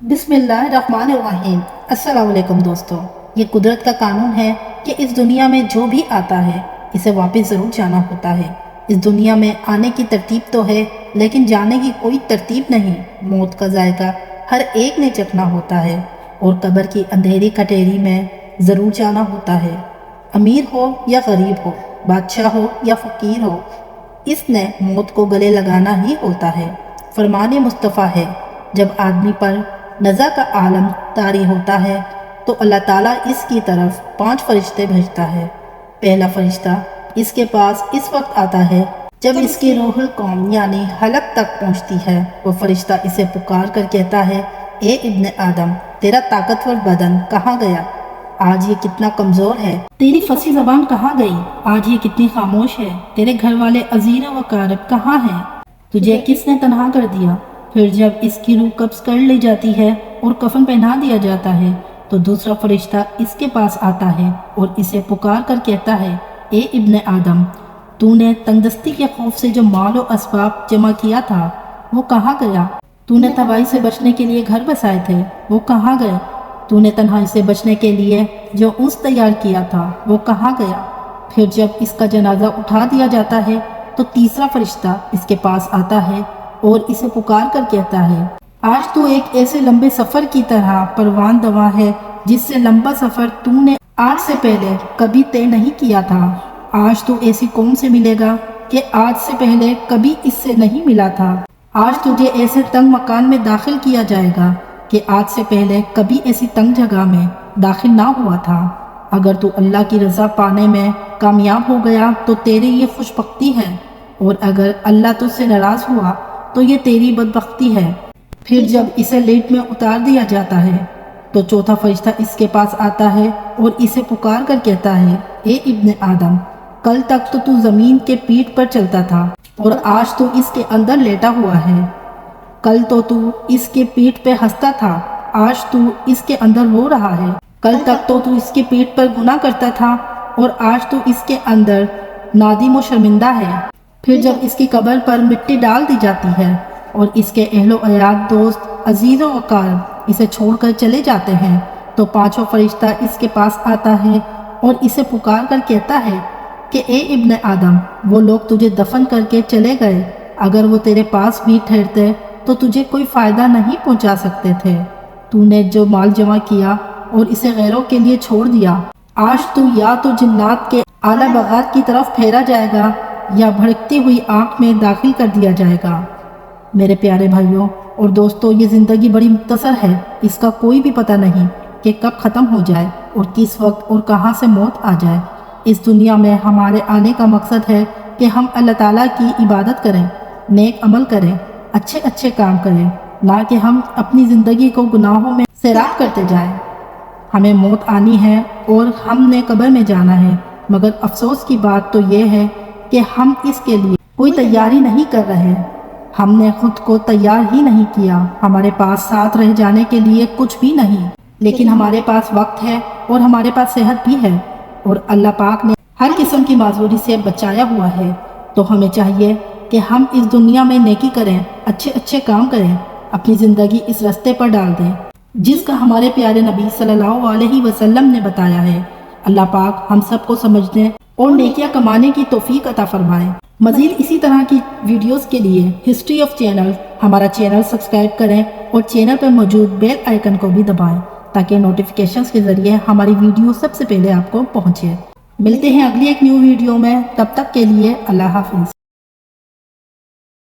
بسم اللہ الرحمن الرحیم۔ السلام علیکم دوستو، یہ قدرت کا قانون ہے کہ اس دنیا میں جو بھی آتا ہے اسے واپس ضرور جانا ہوتا ہے۔ اس دنیا میں آنے کی ترتیب تو ہے لیکن جانے کی کوئی ترتیب نہیں۔ موت کا ذائقہ ہر ایک نے چکھنا ہوتا ہے اور قبر کی اندھیری کٹہری میں ضرور جانا ہوتا ہے۔ امیر ہو یا غریب ہو، بادشاہ ہو یا فقیر ہو، اس نے موت کو گلے لگانا ہی ہوتا ہے۔ فرمان مصطفیٰ ہے، جب آدمی پر نزا کا عالم طاری ہوتا ہے تو اللہ تعالیٰ اس کی طرف 5 فرشتے بھیجتا ہے۔ پہلا فرشتہ اس کے پاس اس وقت آتا ہے جب اس کی روح القوم یعنی حلق تک پہنچتی ہے۔ وہ فرشتہ اسے پکار کر کہتا ہے، اے ابن آدم، تیرا طاقتور بدن کہاں گیا؟ آج یہ کتنا کمزور ہے۔ تیری فصیح زبان کہاں گئی؟ آج یہ کتنی خاموش ہے۔ تیرے گھر والے عزیر و اقارب کہاں ہیں؟ تجھے کس نے تنہا کر دیا؟ پھر جب اس کی روح قبض کر لی جاتی ہے اور کفن پہنا دیا جاتا ہے تو دوسرا فرشتہ اس کے پاس آتا ہے اور اسے پکار کر کہتا ہے، اے ابن آدم، تو نے تنگدستی کے خوف سے جو مال و اسباب جمع کیا تھا وہ کہاں گیا؟ تو نے تباہی سے بچنے کے لیے گھر بسائے تھے، وہ کہاں گئے؟ تو نے تنہائی سے بچنے کے لیے جو اونس تیار کیا تھا وہ کہاں گیا؟ پھر جب اس کا جنازہ اٹھا دیا جاتا ہے تو تیسرا فرشتہ اس کے پاس آتا ہے اور اسے پکار کر کہتا ہے، آج تو ایک ایسے لمبے سفر کی طرح پروان دوا ہے جس سے لمبا سفر تو نے آج سے پہلے کبھی طے نہیں کیا تھا۔ آج تو ایسی قوم سے ملے گا کہ آج سے پہلے کبھی اس سے نہیں ملا تھا۔ آج تجھے ایسے تنگ مکان میں داخل کیا جائے گا کہ آج سے پہلے کبھی ایسی تنگ جگہ میں داخل نہ ہوا تھا۔ اگر تو اللہ کی رضا پانے میں کامیاب ہو گیا تو تیری یہ خوش بختی ہے، اور اگر اللہ تجھ سے ناراض ہوا تو یہ تیری بدبختی ہے۔ پھر جب اسے لیٹ میں اتار دیا جاتا ہے تو چوتھا فرشتہ اس کے پاس آتا ہے اور اسے پکار کر کہتا ہے، اے ابن آدم، کل تک تو زمین کے پیٹھ پر چلتا تھا اور آج تو اس کے اندر لیٹا ہوا ہے۔ کل تو اس کے پیٹھ پہ ہنستا تھا، آج تو اس کے اندر رو رہا ہے۔ کل تک تو اس کے پیٹھ پر گناہ کرتا تھا اور آج تو اس کے اندر نادم و شرمندہ ہے۔ پھر جب اس کی قبر پر مٹی ڈال دی جاتی ہے اور اس کے اہل و عیال، دوست، عزیز و اقارب اسے چھوڑ کر چلے جاتے ہیں تو پانچواں فرشتہ اس کے پاس آتا ہے اور اسے پکار کر کہتا ہے کہ اے ابن آدم، وہ لوگ تجھے دفن کر کے چلے گئے، اگر وہ تیرے پاس بھی ٹھہرتے تو تجھے کوئی فائدہ نہیں پہنچا سکتے تھے۔ تو نے جو مال جمع کیا اور اسے غیروں کے لیے چھوڑ دیا، آج تو یا تو جنات کے اعلیٰ باغات کی طرف پھیرا جائے گا یا بھڑکتی ہوئی آنکھ میں داخل کر دیا جائے گا۔ میرے پیارے بھائیوں اور دوستوں، یہ زندگی بڑی مختصر ہے، اس کا کوئی بھی پتہ نہیں کہ کب ختم ہو جائے اور کس وقت اور کہاں سے موت آ جائے۔ اس دنیا میں ہمارے آنے کا مقصد ہے کہ ہم اللہ تعالیٰ کی عبادت کریں، نیک عمل کریں، اچھے اچھے کام کریں، نہ کہ ہم اپنی زندگی کو گناہوں میں سیراب کرتے جائیں۔ ہمیں موت آنی ہے اور ہم نے قبر میں جانا ہے، مگر افسوس کی بات تو یہ ہے کہ ہم اس کے لیے کوئی تیاری نہیں کر رہے۔ ہم نے خود کو تیار ہی نہیں کیا۔ ہمارے پاس ساتھ رہ جانے کے لیے کچھ بھی نہیں، لیکن ہمارے پاس وقت ہے اور ہمارے پاس صحت بھی ہے، اور اللہ پاک نے ہر قسم کی معذوری سے بچایا ہوا ہے۔ تو ہمیں چاہیے کہ ہم اس دنیا میں نیکی کریں، اچھے اچھے کام کریں، اپنی زندگی اس راستے پر ڈال دیں جس کا ہمارے پیارے نبی صلی اللہ علیہ وسلم نے بتایا ہے۔ اللہ پاک ہم سب کو سمجھنے اور نیکیاں کمانے کی توفیق عطا فرمائے۔ مزید اسی طرح کی ویڈیوز کے لیے ہسٹری آف چینل ہمارا چینل سبسکرائب کریں اور چینل پر موجود بیل آئیکن کو بھی دبائیں تاکہ نوٹیفیکیشنز کے ذریعے ہماری ویڈیو سب سے پہلے آپ کو پہنچے۔ ملتے ہیں اگلی ایک نیو ویڈیو میں، تب تک کے لیے اللہ حافظ۔